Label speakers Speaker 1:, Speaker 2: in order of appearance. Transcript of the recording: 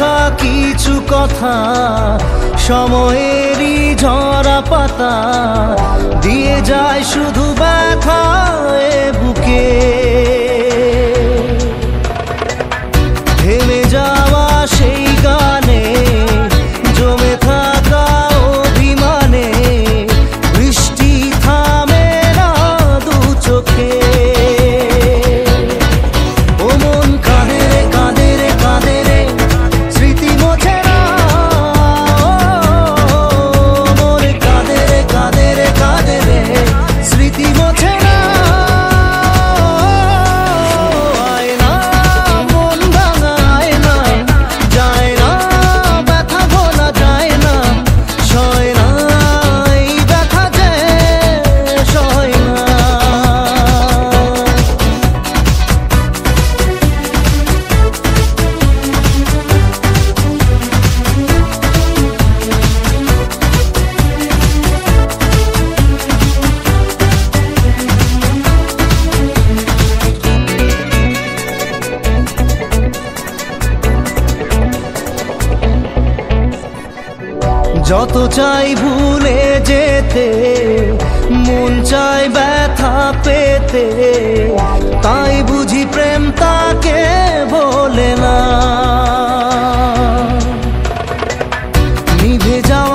Speaker 1: লেখা কিছু কথা, সময়েরই ঝরা পাতা দিয়ে যায় শুধু ব্যথা এ বুকে। থেমে যাওয়া সেই গানে জমে থাকা অভিমানে বৃষ্টি থামে না দু চোখে। ও মন কাঁদে রে কাঁদে রে কাঁদে রে, স্মৃতি মোছে না। মন কাঁদে রে কাঁদে রে কাঁদে রে, স্মৃতি মোছে না। আয়না মন ভাঙা আয়না, যায় না ব্যথা ভোলা যায় না, সয় না এই ব্যথা যে সয় না। যত চাই ভুলে যেতে, মন চাই ব্যথা পেতে, তাই বুঝি প্রেম তাকে বলে না। নিভে যাওয়া